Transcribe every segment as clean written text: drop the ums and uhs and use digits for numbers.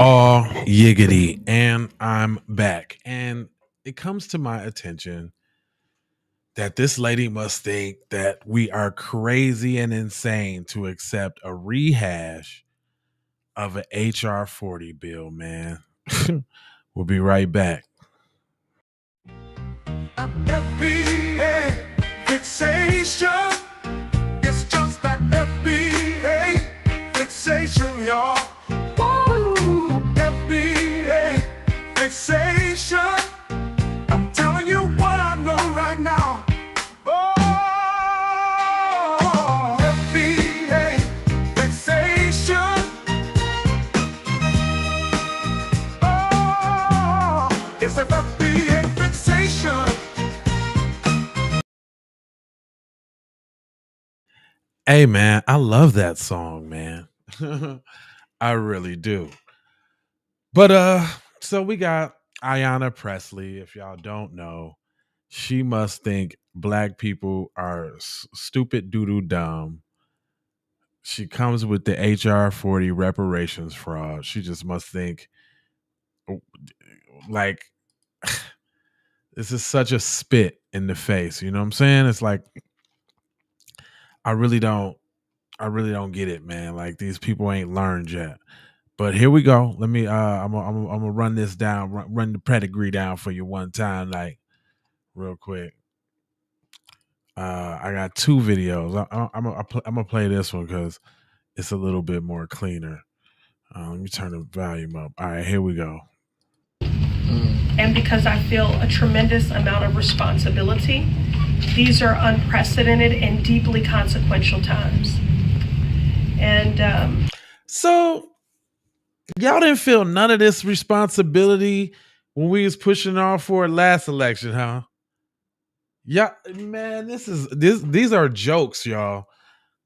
Oh, yiggity. And I'm back. And it comes to my attention that this lady must think that we are crazy and insane to accept a rehash of an HR40 bill, man. We'll be right back. FBA fixation. It's just that FBA fixation, y'all. Woo! FBA fixation. I'm telling you what I know right now. Oh, FBA fixation. Oh, it's an FBA fixation. Hey man, I love that song, man. I really do. But so we got Ayanna Pressley. If y'all don't know, she must think black people are stupid doo-doo dumb. She comes with the HR40 reparations fraud. She just must think like this is such a spit in the face. You know what I'm saying? It's like I really don't I really don't get it, man. Like these people ain't learned yet. But here we go. Let me. I'm gonna run this down. Run the pedigree down for you one time, like real quick. I got two videos. I'm gonna play this one because it's a little bit more cleaner. Let me turn the volume up. All right, here we go. And because I feel a tremendous amount of responsibility, these are unprecedented and deeply consequential times. And So y'all didn't feel none of this responsibility when we was pushing off for last election, huh? Yeah, man, these are jokes, y'all.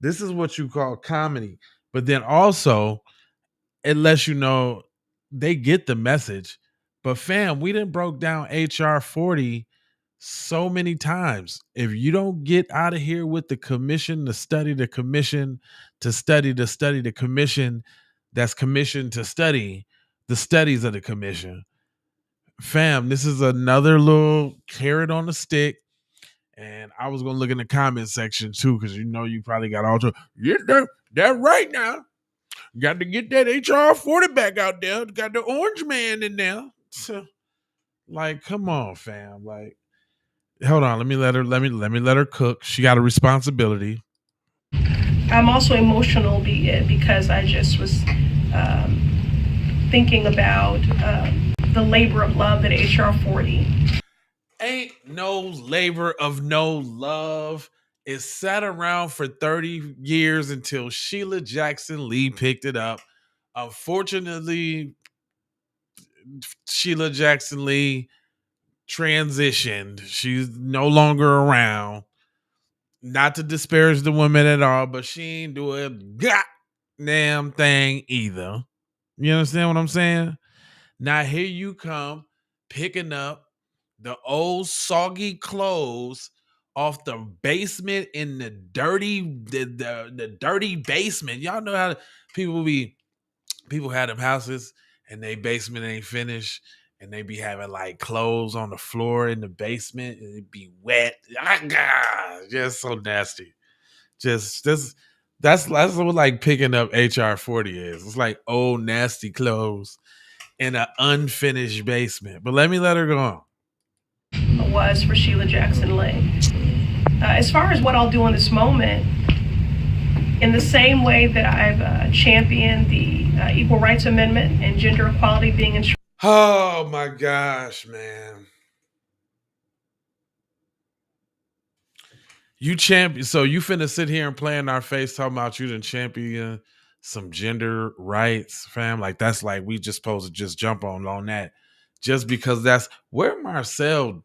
This is what you call comedy. But then also, it lets you know they get the message. But fam, we done broke down HR40 so many times. If you don't get out of here with the commission to study the commission to study the commission that's commissioned to study the studies of the commission, fam, this is another little carrot on the stick. And I was gonna look in the comment section too, because you know you probably got all to get that right now. Got to get that HR40 back out there. Got the orange man in there. So, like, come on, fam. Like, hold on. Let me let her cook. She got a responsibility. I'm also emotional because I just was thinking about the labor of love that HR40. Ain't no labor of no love. It sat around for 30 years until Sheila Jackson Lee picked it up. Unfortunately, Sheila Jackson Lee transitioned. She's no longer around. Not to disparage the woman at all, but she ain't do a goddamn thing either. You understand what I'm saying? Now here you come picking up the old soggy clothes off the basement in the dirty basement. Y'all know how people had them houses and they basement ain't finished and they be having like clothes on the floor in the basement and it be wet. Just so nasty. Just that's what like picking up HR40 is. It's like old nasty clothes in an unfinished basement. But let me let her go on. Was for Sheila Jackson Lee. As far as what I'll do in this moment, in the same way that I've championed the Equal Rights Amendment and gender equality being enshrined. Oh my gosh, man. You champion, so you finna sit here and play in our face talking about you done champion some gender rights, fam. Like that's like we just supposed to just jump on that just because that's where Marcel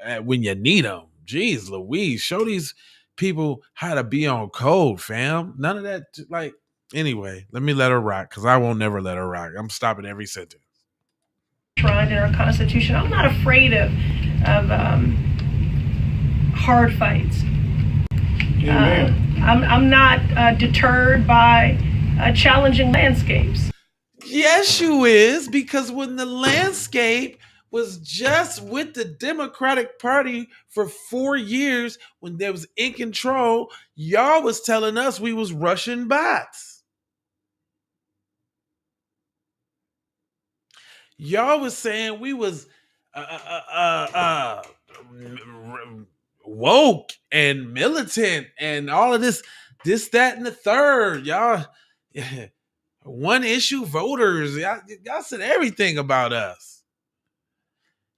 at when you need them. Jeez Louise, show these people how to be on code, fam. None of that, like, anyway, let me let her rock because I won't never let her rock. I'm stopping every sentence. In our Constitution, I'm not afraid of hard fights. I'm not deterred by challenging landscapes. Yes, you is, because when the landscape was just with the Democratic Party for 4 years, when they was in control, y'all was telling us we was Russian bots. Y'all was saying we was uh, uh, uh, uh, woke and militant and all of this, that, and the third. Y'all, one issue voters. Y'all said everything about us.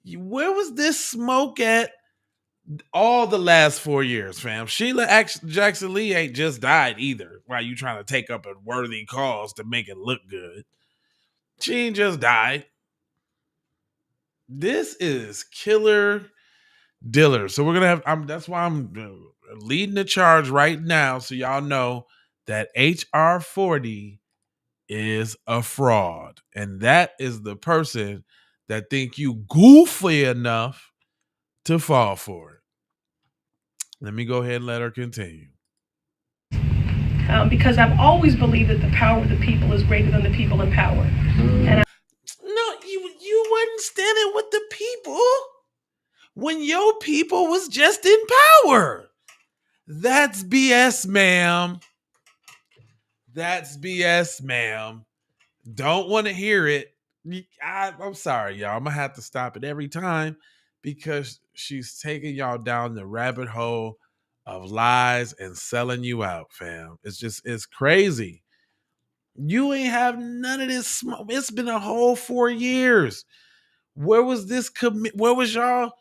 Where was this smoke at all the last 4 years, fam? Sheila Jackson Lee ain't just died either. While you trying to take up a worthy cause to make it look good, she ain't just died. This is killer Diller. So we're gonna have. That's why I'm leading the charge right now, so y'all know that HR40 is a fraud, and that is the person that think you goofy enough to fall for it. Let me go ahead and let her continue. Because I've always believed that the power of the people is greater than the people in power. And No, you wasn't standing with the people when your people was just in power. That's BS, ma'am. That's BS, ma'am. Don't want to hear it. I'm sorry, y'all. I'm gonna have to stop it every time because she's taking y'all down the rabbit hole of lies and selling you out, fam. It's crazy. You ain't have none of this smoke. It's been a whole 4 years. Where was this where was y'all?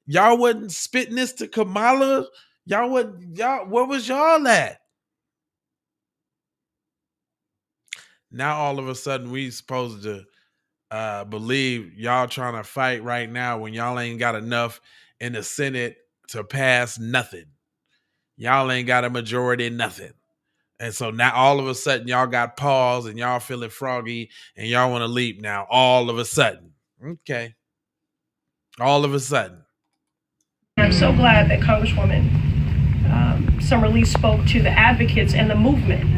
Y'all wasn't spitting this to Kamala. Y'all wasn't y'all. Where was y'all at? Now all of a sudden we supposed to believe y'all trying to fight right now when y'all ain't got enough in the Senate to pass nothing. Y'all ain't got a majority in nothing. And so now all of a sudden y'all got pause and y'all feeling froggy and y'all want to leap now all of a sudden. Okay. All of a sudden. I'm so glad that Congresswoman Summerlee spoke to the advocates and the movement.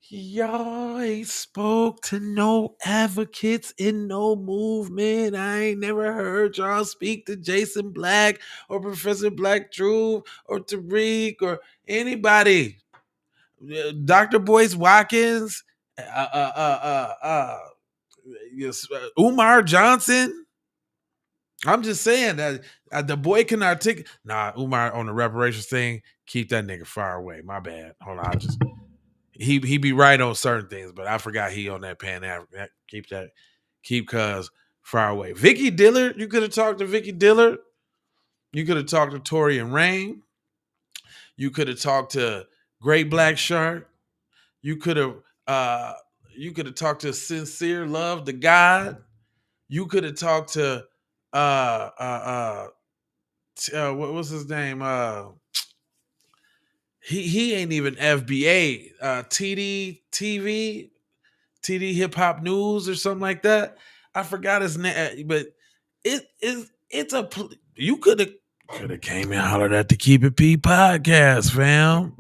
Y'all ain't spoke to no advocates in no movement. I ain't never heard y'all speak to Jason Black or Professor Black Drew or Tariq or anybody. Dr. Boyce Watkins, yes, Umar Johnson. I'm just saying that the boy can articulate. Nah, Umar on the reparations thing, keep that nigga far away. My bad. Hold on, I just he be right on certain things, but I forgot he on that Pan African. Keep cuz far away. Vicky Dillard, you could have talked to Vicky Dillard. You could have talked to Tori and Rain. You could have talked to Great Black Shark. You could have uh talked to Sincere Love, the God. You could have talked to uh uh what was his name? He ain't even FBA. TD TV, TD Hip Hop News or something like that. I forgot his name, but it's a you could have came and hollered at the Keep It P podcast, fam.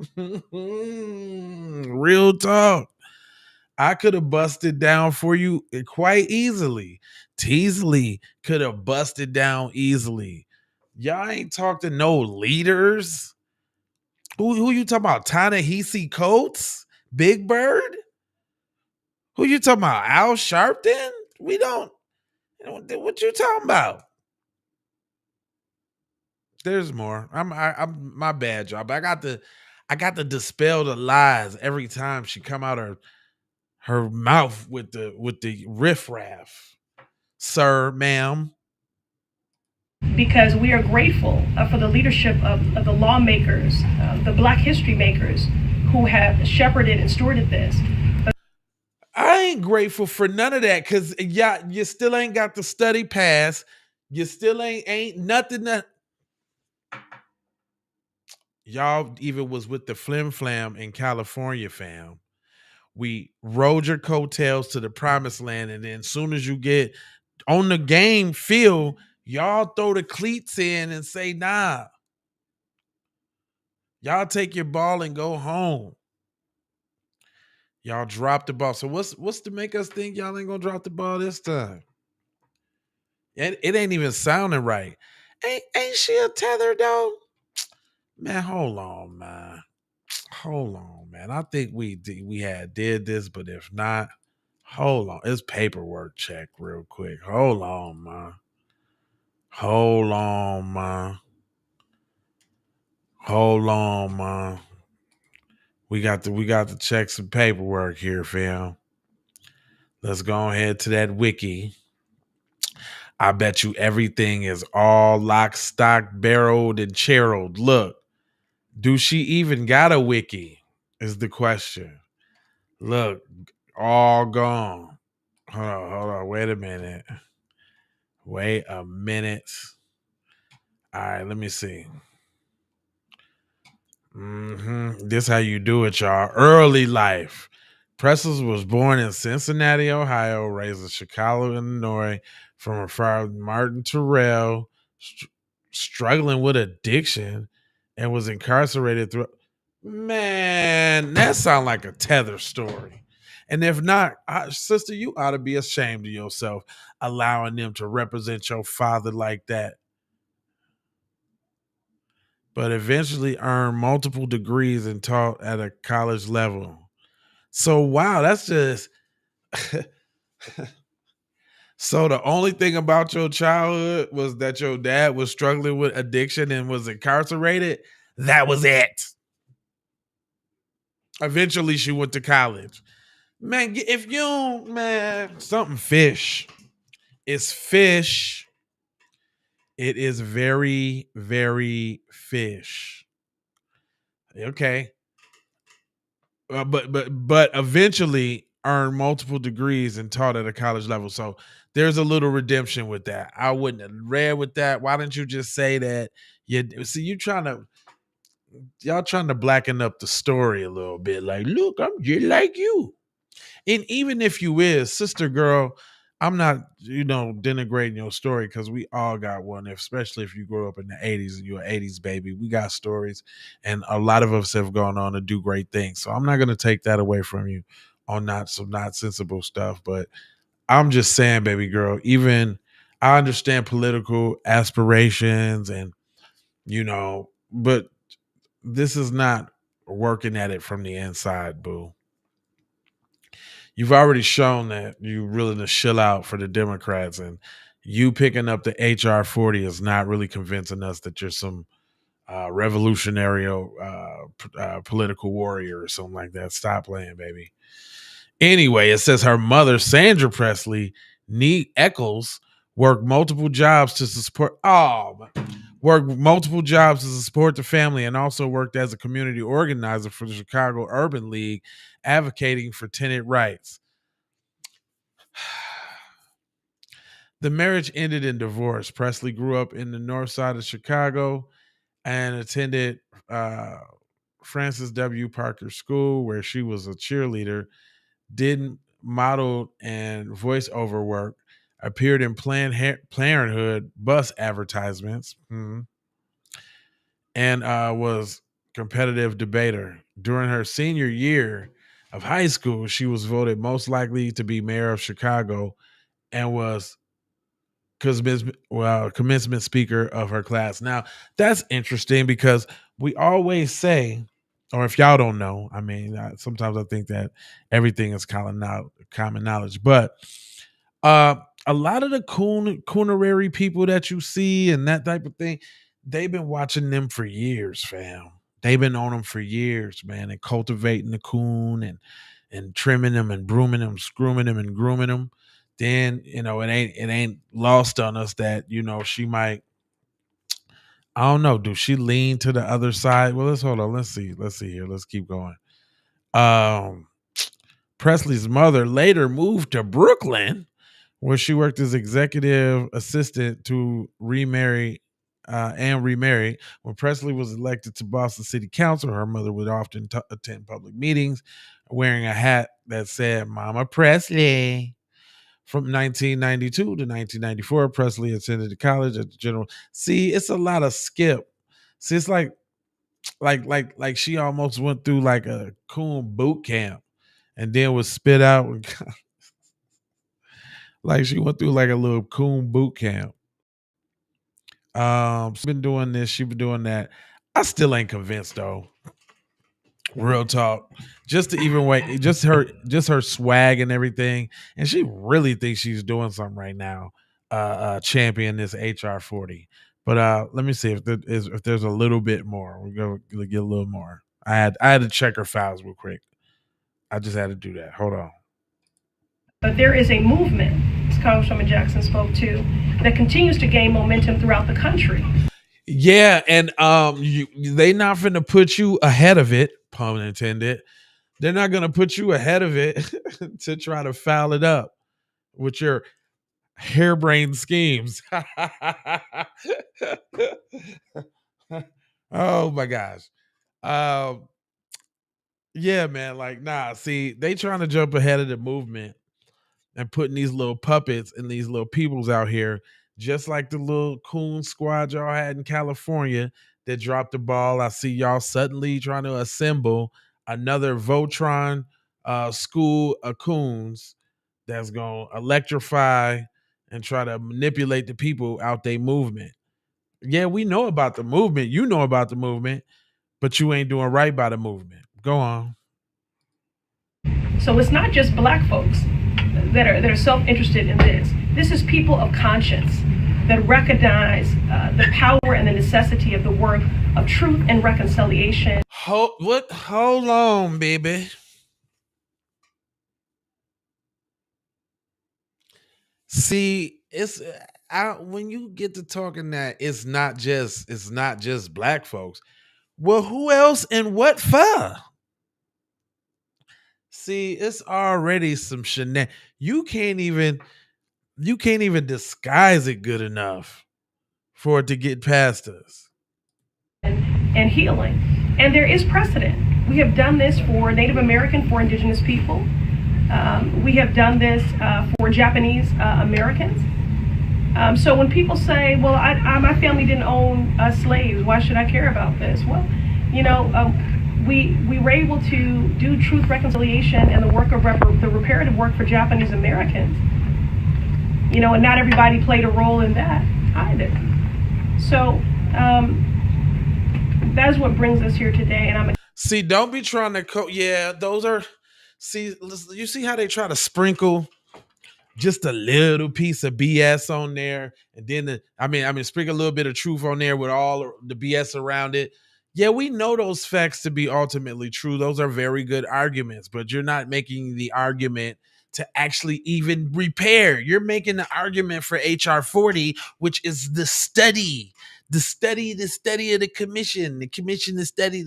Real talk. I could have busted down for you quite easily. Teasley could have busted down easily. Y'all ain't talked to no leaders. Who you talking about? Ta-Nehisi Coates? Big Bird? Who you talking about? Al Sharpton? We don't. What you talking about? There's more. I'm my bad, y'all. But I got to dispel the lies every time she come out her mouth with the riffraff, sir, ma'am. Because we are grateful for the leadership of the lawmakers, the Black history makers who have shepherded and stewarded this. I ain't grateful for none of that because yeah, you still ain't got the study pass. You still ain't nothing that y'all even was with the flim flam in California, fam. We rode your coattails to the promised land, and then as soon as you get on the game field, y'all throw the cleats in and say, nah, y'all take your ball and go home. Y'all dropped the ball. So what's to make us think y'all ain't gonna drop the ball this time? It ain't even sounding right. Ain't she a tether though? Man, hold on, man. Hold on, man. I think we had did this, but if not, hold on. It's paperwork check real quick. Hold on, man. Hold on, man. Hold on, man. We got to check some paperwork here, fam. Let's go ahead to that wiki. I bet you everything is all lock, stock, barreled, and cheryled. Look, do she even got a wiki? Is the question. Look, all gone. Hold on. Wait a minute. Wait a minute. All right, let me see. This how you do it, y'all. Early life. Presley was born in Cincinnati, Ohio, raised in Chicago, Illinois, from her father Martin Terrell, struggling with addiction, and was incarcerated through. Man, that sounds like a tether story. And if not, sister, you ought to be ashamed of yourself allowing them to represent your father like that. But eventually earned multiple degrees and taught at a college level. So wow, that's just so the only thing about your childhood was that your dad was struggling with addiction and was incarcerated. That was it. Eventually she went to college. Man, if you don't, man, something fish. It's fish. It is very, very fish. Okay. But eventually earned multiple degrees and taught at a college level. So there's a little redemption with that. I wouldn't have read with that. Why didn't you just say that? You see, y'all trying to blacken up the story a little bit. Like, look, I'm just like you. And even if you is, sister girl, I'm not, denigrating your story because we all got one, especially if you grew up in the 80s and you're an 80s baby. We got stories, and a lot of us have gone on to do great things. So I'm not going to take that away from you on not some not sensible stuff. But I'm just saying, baby girl, even I understand political aspirations and, but this is not working at it from the inside, boo. You've already shown that you're willing to chill out for the Democrats, and you picking up the HR40 is not really convincing us that you're some revolutionary political warrior or something like that. Stop playing, baby. Anyway, it says her mother, Sandra Pressley, Nee Eccles, worked multiple jobs to support. Oh, worked multiple jobs to support the family, and also worked as a community organizer for the Chicago Urban League, advocating for tenant rights. The marriage ended in divorce. Pressley grew up in the north side of Chicago and attended Francis W. Parker School, where she was a cheerleader, did model and voiceover work, appeared in Planned Parenthood bus advertisements, and was competitive debater. During her senior year of high school, she was voted most likely to be mayor of Chicago and was commencement speaker of her class. Now, that's interesting because we always say, or if y'all don't know, I mean, sometimes I think that everything is common knowledge, but uh, a lot of the coonerary people that you see and that type of thing, they've been watching them for years, fam. They've been on them for years, man, and cultivating the coon and trimming them and brooming them, screwing them and grooming them. Then it ain't lost on us that she might. I don't know. Do she lean to the other side? Well, let's hold on. Let's see. Let's see here. Let's keep going. Um, Presley's mother later moved to Brooklyn, where she worked as executive assistant to remarry. When Presley was elected to Boston City Council, her mother would often attend public meetings wearing a hat that said Mama Presley. From 1992 to 1994, Presley attended college at the General. See, it's a lot of skip. See, it's like she almost went through like a coon boot camp and then was spit out. Like she went through like a little coon boot camp. She's been doing this, she been doing that. I still ain't convinced though. Real talk. Just to even wait, just her swag and everything. And she really thinks she's doing something right now. Champion this HR40. But let me see if there's a little bit more. We're gonna get a little more. I had to check her files real quick. I just had to do that. Hold on. But there is a movement, as Congresswoman Jackson spoke to, that continues to gain momentum throughout the country. Yeah, and they not finna put you ahead of it, pun intended. They're not gonna put you ahead of it to try to foul it up with your harebrained schemes. Oh my gosh. Um, yeah, man. Like, nah, see, they trying to jump ahead of the movement and putting these little puppets and these little peoples out here, just like the little coon squad y'all had in California that dropped the ball. I see y'all suddenly trying to assemble another Voltron school of coons that's gonna electrify and try to manipulate the people out their movement. Yeah, we know about the movement. You know about the movement, but you ain't doing right by the movement. Go on. So it's not just black folks that are self-interested in this. This is people of conscience that recognize the power and the necessity of the work of truth and reconciliation. Hold on, baby. See, it's when you get to talking that it's not just black folks. Well, who else and what for? See, it's already some shenan. You can't even you can't even disguise it good enough for it to get past us. And healing. And there is precedent. We have done this for Native American, for Indigenous people. We have done this for Japanese Americans. So when people say, well, my family didn't own slaves, why should I care about this? Well, we were able to do truth reconciliation and the work of the reparative work for Japanese Americans. And not everybody played a role in that either. So that's what brings us here today. And see, don't be trying to yeah, those are you see how they try to sprinkle just a little piece of BS on there, and then sprinkle a little bit of truth on there with all the BS around it. Yeah, we know those facts to be ultimately true. Those are very good arguments, but you're not making the argument to actually even repair. You're making the argument for HR40, which is the study of the commission, the study.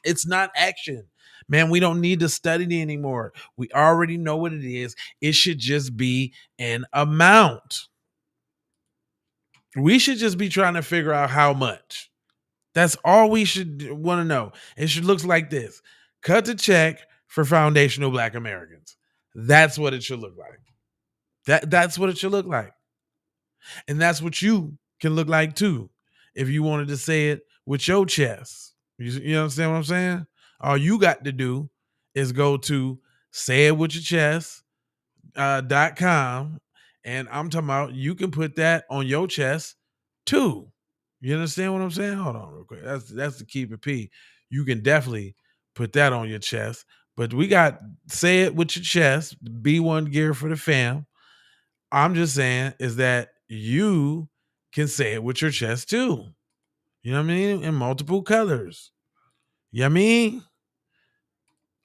It's not action. Man, we don't need to study it anymore. We already know what it is. It should just be an amount. We should just be trying to figure out how much. That's all we should want to know. It should look like this. Cut the check for foundational Black Americans. That's what it should look like. That's what it should look like. And that's what you can look like too, if you wanted to say it with your chest. You understand what I'm saying? All you got to do is go to sayitwithyourchest.com, and I'm talking about you can put that on your chest too. You understand what I'm saying? Hold on real quick. That's the keep it P. You can definitely put that on your chest. But we got say it with your chest, B1 gear for the fam. I'm just saying is that you can say it with your chest too. You know what I mean? In multiple colors. You know what I mean?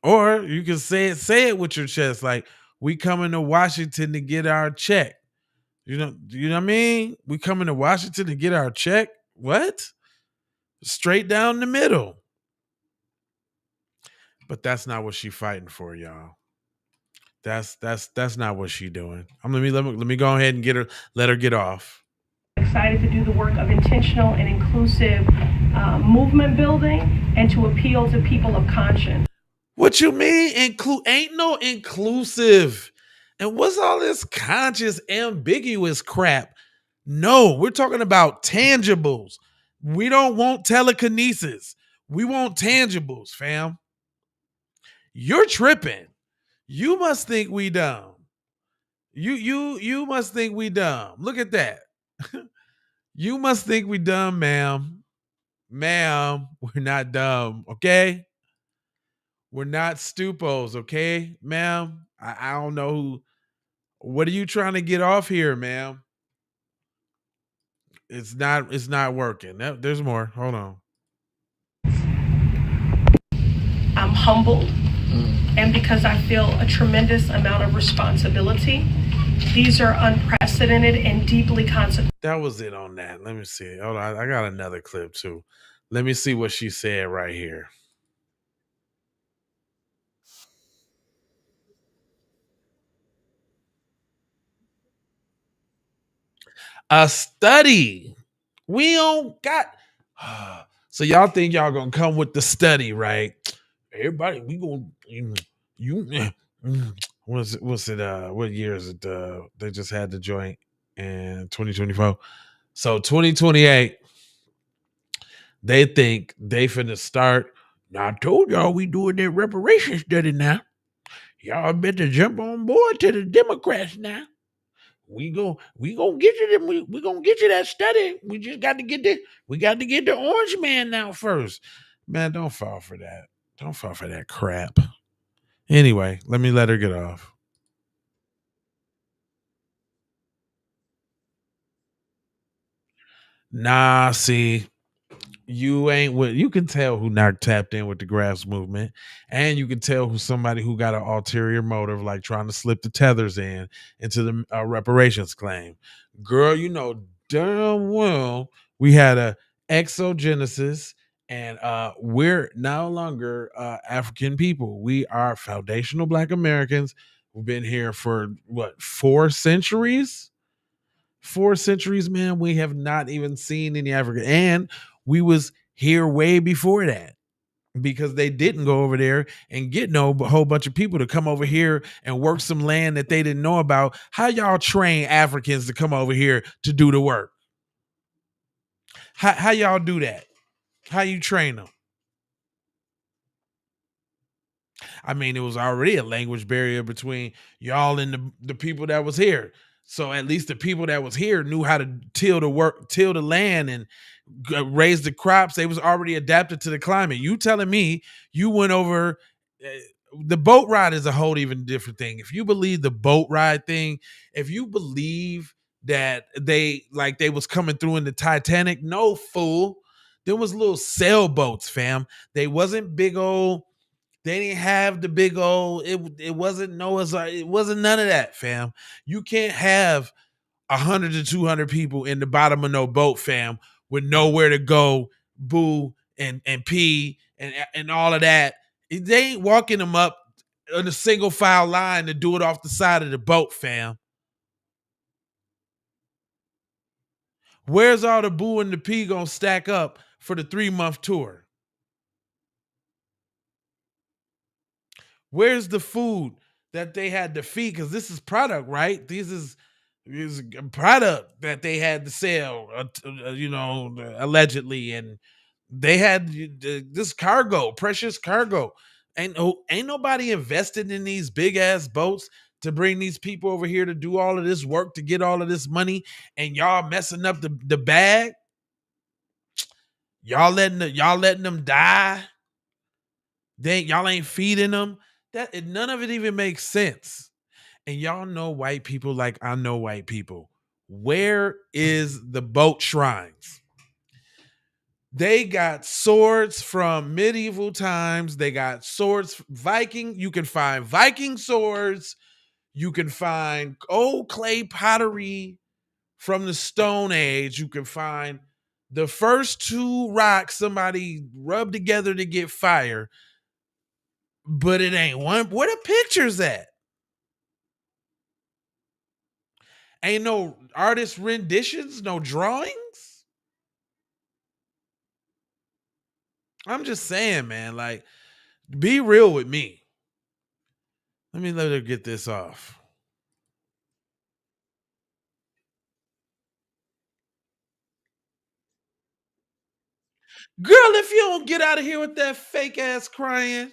Or you can say it with your chest, like we coming to Washington to get our check. You know what I mean? We coming to Washington to get our check. What? Straight down the middle. But that's not what she fighting for, y'all. That's not what she doing. Let me go ahead and let her get off. Excited to do the work of intentional and inclusive movement building and to appeal to people of conscience. What you mean ain't no inclusive? And what's all this conscious ambiguous crap? No, we're talking about tangibles. We don't want telekinesis. We want tangibles, fam. You're tripping. You must think we dumb. You must think we dumb. Look at that. You must think we dumb, ma'am. Ma'am, we're not dumb, okay? We're not stupos, okay, ma'am? I don't know who. What are you trying to get off here, ma'am? It's not working. There's more. Hold on. I'm humbled, and because I feel a tremendous amount of responsibility. These are unprecedented and deeply consequential. That was it on that. Let me see. Hold on. I got another clip too. Let me see what she said right here. A study. We don't got. So y'all think y'all gonna come with the study, right? Everybody, we gonna what's it? What year is it? They just had the joint in 2024. So 2028, they think they finna start. Now I told y'all we doing that reparation study now. Y'all better jump on board to the Democrats now. We gonna get you them. We gonna get you that study. We just got to get the orange man now first. Man, don't fall for that. Don't fall for that crap. Anyway, let her get off. Nah, see, you ain't what you can tell who not tapped in with the grass movement, and you can tell who somebody who got an ulterior motive, like trying to slip the tethers into the reparations claim. Girl, you know damn well we had a exogenesis, and we're no longer African people. We are foundational Black Americans. We've been here for what 4 centuries. 4 centuries, man. We have not even seen any Africa, and we was here way before that because they didn't go over there and get no whole bunch of people to come over here and work some land that they didn't know about. How y'all train Africans to come over here to do the work? How y'all do that? How you train them? I mean, it was already a language barrier between y'all and the people that was here. So at least the people that was here knew how to till the land, and raise the crops. They was already adapted to the climate. You telling me you went over the boat ride is a whole even different thing. If you believe the boat ride thing, if you believe that they was coming through in the Titanic, no fool. There was little sailboats, fam. They wasn't big old. They didn't have the big old. It wasn't Noah's. It wasn't none of that, fam. You can't have 100 to 200 people in the bottom of no boat, fam, with nowhere to go, boo and pee and all of that. They ain't walking them up in a single file line to do it off the side of the boat, fam. Where's all the boo and the pee gonna stack up for the 3 month tour? Where's the food that they had to feed? Because this is product, right? This is a product that they had to sell, allegedly, and they had this cargo, precious cargo. Ain't nobody invested in these big ass boats to bring these people over here to do all of this work to get all of this money, and y'all messing up the bag. Y'all letting them die. Y'all ain't feeding them. None of it even makes sense. And y'all know white people like I know white people. Where is the boat shrines? They got swords from medieval times. They got swords, Viking. You can find Viking swords. You can find old clay pottery from the Stone Age. You can find the first two rocks somebody rubbed together to get fire, but it ain't one. Where the pictures at? Ain't no artist renditions, no drawings. I'm just saying, man, like, be real with me. Let her get this off. Girl, if you don't get out of here with that fake ass crying,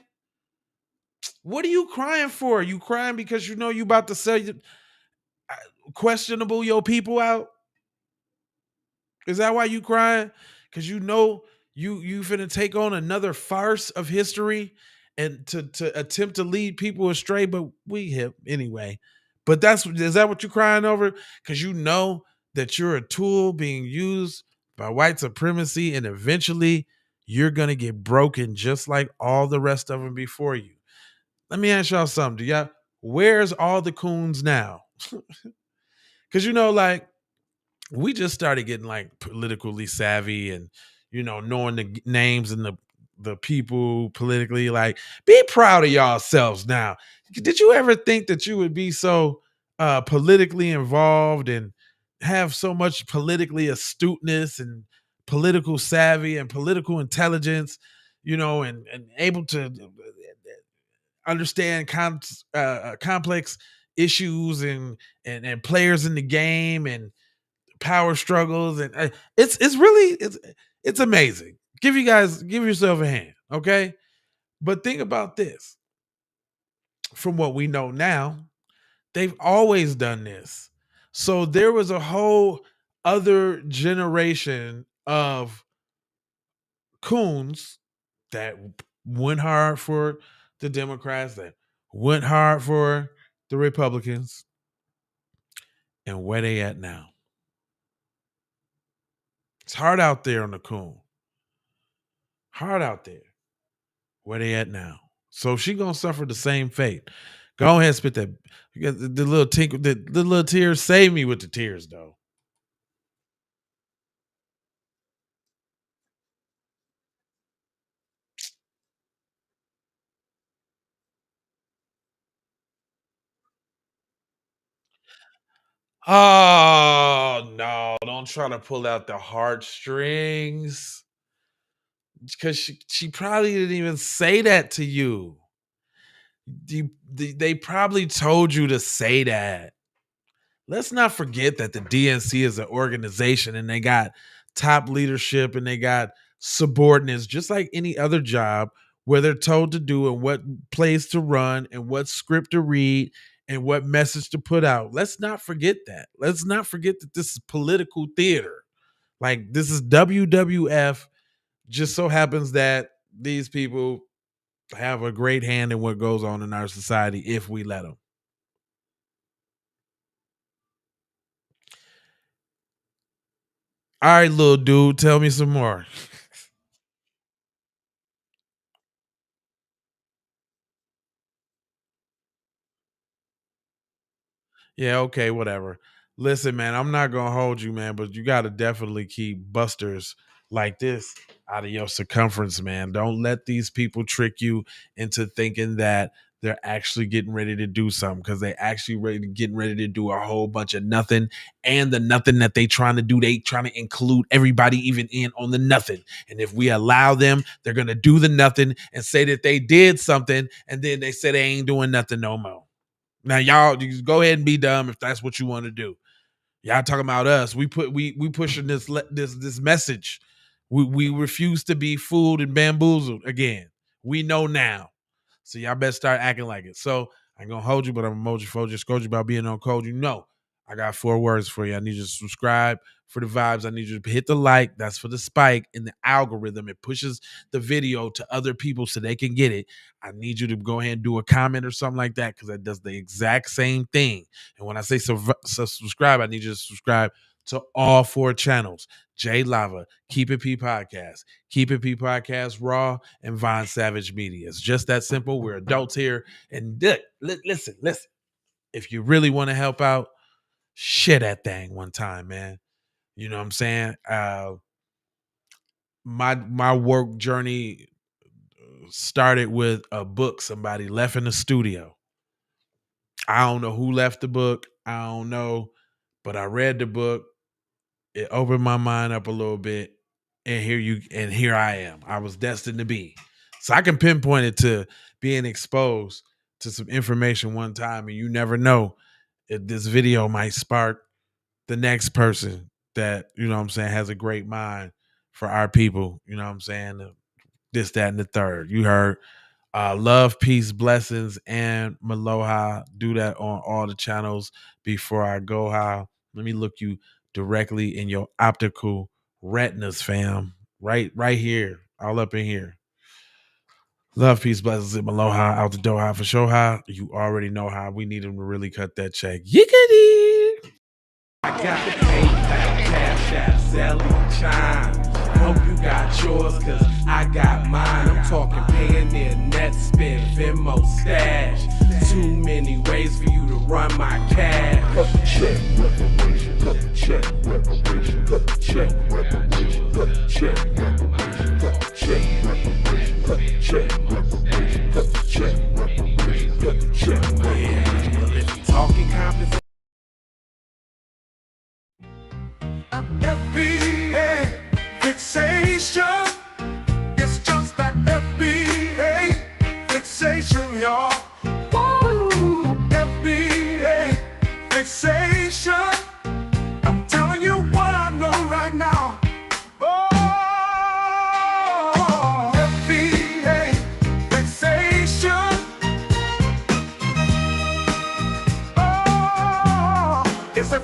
What are you crying for? You crying because you know you about to sell your questionable your people out? Is that why you crying? Because you know you finna take on another farce of history and to attempt to lead people astray, but we hip anyway. But that's is that what you're crying over? Because you know that you're a tool being used by white supremacy, and eventually you're gonna get broken just like all the rest of them before you. Let me ask y'all something. Do y'all where's all the coons now? Because you know, like we just started getting like politically savvy and knowing the names and the people politically. Like, be proud of yourselves now. Did you ever think that you would be so politically involved and have so much politically astuteness and political savvy and political intelligence, and able to understand complex issues and players in the game and power struggles, and it's really it's amazing. Give yourself a hand, okay? But think about this. From what we know now, they've always done this. So there was a whole other generation of coons that went hard for the Democrats, that went hard for the Republicans, and where they at now? It's hard out there on the coon. Hard out there. Where they at now? So she gonna suffer the same fate. Go ahead, spit that. The little tinkle, the little tears. Save me with the tears, though. Oh no! Don't try to pull out the heartstrings because she probably didn't even say that to you. They probably told you to say that. Let's not forget that the DNC is an organization and they got top leadership and they got subordinates just like any other job where they're told to do and what plays to run and what script to read and what message to put out. Let's not forget that. Let's not forget that this is political theater. Like, this is WWF. Just so happens that these people have a great hand in what goes on in our society if we let them. All right, little dude, tell me some more. Yeah, okay, whatever. Listen, man, I'm not gonna hold you, man, but you gotta definitely keep busters like this out of your circumference, man. Don't let these people trick you into thinking that they're actually getting ready to do something because they actually getting ready to do a whole bunch of nothing. And the nothing that they trying to do, they trying to include everybody even in on the nothing. And if we allow them, they're gonna do the nothing and say that they did something, and then they say they ain't doing nothing no more. Now, y'all, you go ahead and be dumb if that's what you want to do. Y'all talking about us. We pushing this message. We refuse to be fooled and bamboozled again. We know now. So y'all better start acting like it. So I ain't gonna hold you, but I'm emoji for just scold you about being on code. You know, I got 4 words for you. I need you to subscribe for the vibes. I need you to hit the like. That's for the spike in the algorithm. It pushes the video to other people so they can get it. I need you to go ahead and do a comment or something like that because that does the exact same thing. And when I say subscribe, I need you to subscribe to all 4 channels. J Lava, Keep It P Podcast, Keep It P Podcast Raw, and Vine Savage Media. It's just that simple. We're adults here. And listen. If you really want to help out, share that thing one time, man. You know what I'm saying? My work journey started with a book somebody left in the studio. I don't know who left the book. I don't know, but I read the book. It opened my mind up a little bit, and here I am. I was destined to be. So I can pinpoint it to being exposed to some information one time, and you never know if this video might spark the next person that, you know what I'm saying, has a great mind for our people, you know what I'm saying? This, that, and the third. You heard. Love, peace, blessings, and Maloha. Do that on all the channels before I go. How? Let me look you directly in your optical retinas, fam. Right here, all up in here. Love, peace, blessings, and Maloha. Out the door, high for show high. You already know how we need him to really cut that check. Yickety! I got PayPal, Cash App, Zelle, Chime. Hope you got yours, cause I got mine. I'm talking Payoneer, Netspend, Venmo, Stash. Too many ways for you to run my cash. Cut the check, reparation, cut the check, reparation, cut the check, reparation, cut the check, reparation, cut the check, reparation, cut the check, reparation, cut the check, reparation, cut the check. Yeah, well, if you talking compensation. FBA fixation. It's just that FBA fixation, y'all. Woo! FBA fixation. I'm telling you what I know right now. Oh, FBA fixation. Oh, it's a